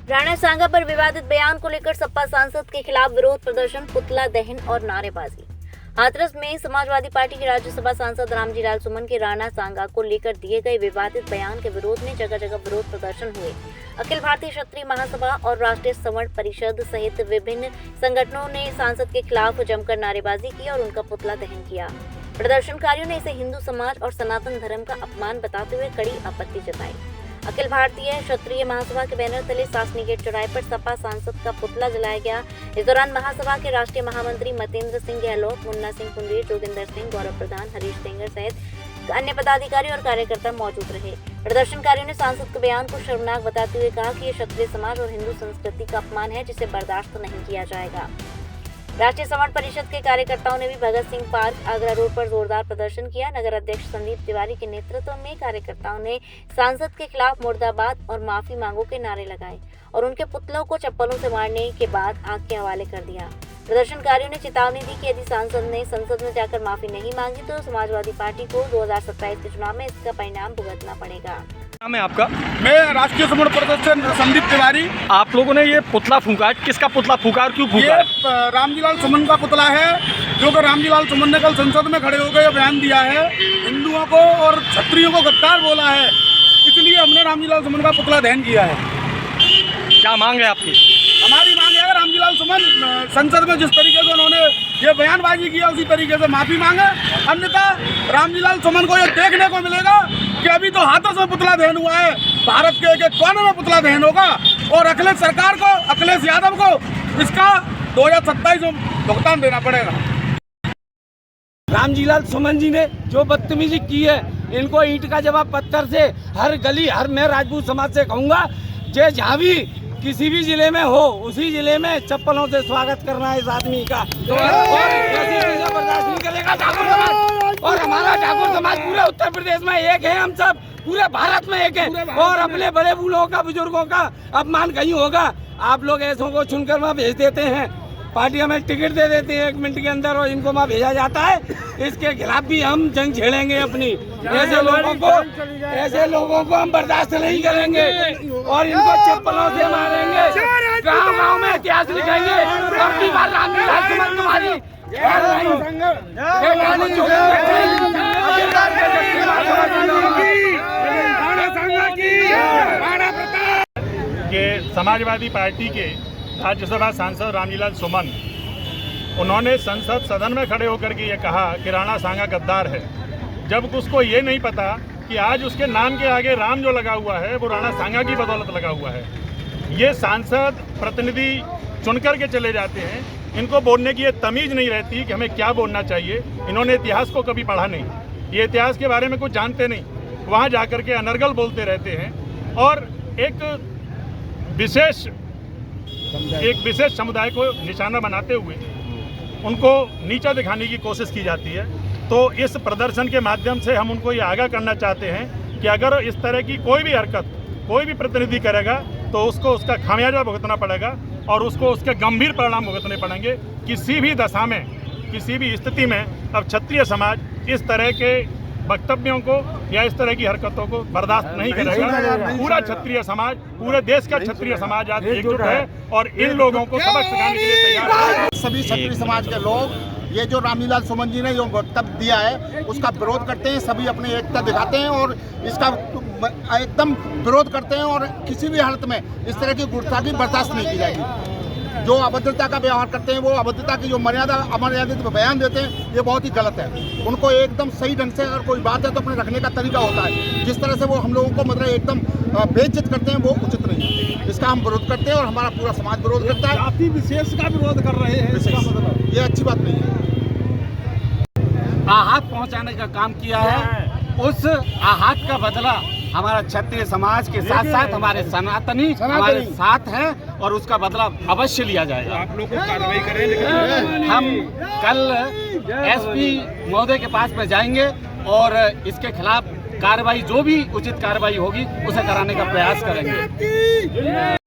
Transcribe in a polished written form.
राणा सांगा पर विवादित बयान को लेकर सपा सांसद के खिलाफ विरोध प्रदर्शन, पुतला दहन और नारेबाजी। हाथरस में समाजवादी पार्टी के राज्यसभा सांसद रामजी लाल सुमन के राणा सांगा को लेकर दिए गए विवादित बयान के विरोध में जगह जगह विरोध प्रदर्शन हुए। अखिल भारतीय क्षत्रिय महासभा और राष्ट्रीय सवर्ण परिषद सहित विभिन्न संगठनों ने सांसद के खिलाफ जमकर नारेबाजी की और उनका पुतला दहन किया। प्रदर्शनकारियों ने इसे हिंदू समाज और सनातन धर्म का अपमान बताते हुए कड़ी आपत्ति जताई। अखिल भारतीय क्षत्रिय महासभा के बैनर तले शासनी गेट चौराहे पर सपा सांसद का पुतला जलाया गया। इस दौरान महासभा के राष्ट्रीय महामंत्री मतेंद्र सिंह गहलोत, मुन्ना सिंह कुंडेर, जोगिंदर सिंह, गौरव प्रधान, हरीश सेंगर सहित अन्य पदाधिकारी और कार्यकर्ता मौजूद रहे। प्रदर्शनकारियों ने सांसद के बयान को शर्मनाक बताते हुए कहा कि ये क्षत्रिय समाज और हिंदू संस्कृति का अपमान है, जिसे बर्दाश्त नहीं किया जाएगा। राष्ट्रीय सवर्ण परिषद के कार्यकर्ताओं ने भी भगत सिंह पार्क आगरा रोड पर जोरदार प्रदर्शन किया। नगर अध्यक्ष संदीप तिवारी के नेतृत्व में कार्यकर्ताओं ने सांसद के खिलाफ मुर्दाबाद और माफी मांगो के नारे लगाए और उनके पुतलों को चप्पलों से मारने के बाद आग के हवाले कर दिया। प्रदर्शनकारियों ने चेतावनी दी कि यदि सांसद ने संसद में जाकर माफी नहीं मांगी तो समाजवादी पार्टी को 2027 के चुनाव में इसका परिणाम भुगतना पड़ेगा। नाम है आपका? मैं राष्ट्रीय सवर्ण परिषद से संदीप तिवारी। आप लोगों ने ये पुतला फूंका, किसका पुतला फूंका और क्यों फूंका? ये रामजी लाल सुमन का पुतला है, जो कि रामजी लाल सुमन ने कल संसद में खड़े होकर बयान दिया है, हिंदुओं को और क्षत्रियों को गद्दार बोला है, इसलिए हमने रामजी लाल सुमन का पुतला दहन किया है। क्या मांग है आपकी? हमारी मांग है रामजी लाल सुमन संसद में जिस तरीके से उन्होंने ये बयानबाजी किया उसी तरीके से माफी मांगे, अन्यथा रामजी लाल सुमन को ये देखने को मिलेगा कि अभी तो हाथों से पुतला दहन हुआ है, भारत के एक एक कोने में पुतला दहन होगा और अखिलेश सरकार को, अखिलेश यादव को इसका 2027 में भुगतान देना पड़ेगा। रामजी लाल सुमन जी ने जो बदतमीजी की है, इनको ईंट का जवाब पत्थर से हर गली, हर मैं राजपूत समाज से कहूँगा, जे जहाँ भी किसी भी जिले में हो उसी जिले में चप्पलों से स्वागत करना है इस आदमी का, और ऐसी चीजें बर्दाश्त नहीं करेगा ठाकुर समाज। और हमारा ठाकुर समाज पूरे उत्तर प्रदेश में एक है, हम सब पूरे भारत में एक है, और अपने बड़े बूढ़ों का, बुजुर्गों का अपमान कहीं होगा। आप लोग ऐसों को चुनकर वहाँ भेज देते हैं, पार्टी हमें टिकट दे देती है 1 मिनट के अंदर और इनको वहाँ भेजा जाता है। इसके खिलाफ भी हम जंग छेड़ेंगे अपनी। ऐसे लोगों को हम बर्दाश्त नहीं करेंगे और इनको चप्पलों से मारेंगे, गाँव में इतिहास लिखेंगे। अपनी बार रामजी लाल सुमन तुम्हारी के समाजवादी पार्टी के राज्यसभा सांसद रामजी लाल सुमन, उन्होंने संसद सदन में खड़े होकर के ये कहा कि राणा सांगा गद्दार है, जब उसको ये नहीं पता कि आज उसके नाम के आगे राम जो लगा हुआ है वो राणा सांगा की बदौलत लगा हुआ है। ये सांसद प्रतिनिधि चुन कर के चले जाते हैं, इनको बोलने की ये तमीज़ नहीं रहती कि हमें क्या बोलना चाहिए। इन्होंने इतिहास को कभी पढ़ा नहीं, ये इतिहास के बारे में कुछ जानते नहीं, वहाँ जा कर के अनर्गल बोलते रहते हैं और एक विशेष समुदाय को निशाना बनाते हुए उनको नीचा दिखाने की कोशिश की जाती है। तो इस प्रदर्शन के माध्यम से हम उनको ये आगाह करना चाहते हैं कि अगर इस तरह की कोई भी हरकत कोई भी प्रतिनिधि करेगा तो उसको उसका खामियाजा भुगतना पड़ेगा और उसको उसके गंभीर परिणाम भुगतने पड़ेंगे। किसी भी दशा में, किसी भी स्थिति में अब क्षत्रिय समाज इस तरह के वक्तव्यों को या इस तरह की हरकतों को बर्दाश्त नहीं करेगा। पूरा क्षत्रिय समाज, पूरे देश का क्षत्रिय समाज आज एकजुट है और इन लोगों को सबक सिखाने के लिए तैयार है। सभी क्षत्रिय समाज के लोग ये जो रामजी लाल सुमन जी ने जो वक्तव्य दिया है उसका विरोध करते हैं, सभी अपनी एकता दिखाते हैं और इसका एकदम विरोध करते हैं और किसी भी हालत में इस तरह की गुस्ताखी बर्दाश्त नहीं की जाएगी। जो अभद्रता का व्यवहार करते हैं, वो अभद्रता की जो अमर्यादित बयान देते हैं, ये बहुत ही गलत है। उनको एकदम सही ढंग से अगर कोई बात है तो अपने रखने का तरीका होता है। जिस तरह से वो हम लोगों को मतलब एकदम बेइज्जत करते हैं वो उचित नहीं है। इसका हम विरोध करते हैं और हमारा पूरा समाज विरोध करता है। जाति विशेष का विरोध कर रहे हैं, इसका मतलब ये अच्छी बात नहीं है। आहत पहुंचाने का काम किया है, उस आहत का बदला हमारा क्षत्रिय समाज के साथ साथ हमारे सनातनी हमारे साथ हैं और उसका बदला अवश्य लिया जाएगा। आप लोग को कार्रवाई करें, लेकिन हम कल एसपी महोदय के पास में जाएंगे और इसके खिलाफ कार्रवाई, जो भी उचित कार्रवाई होगी उसे कराने का प्रयास करेंगे।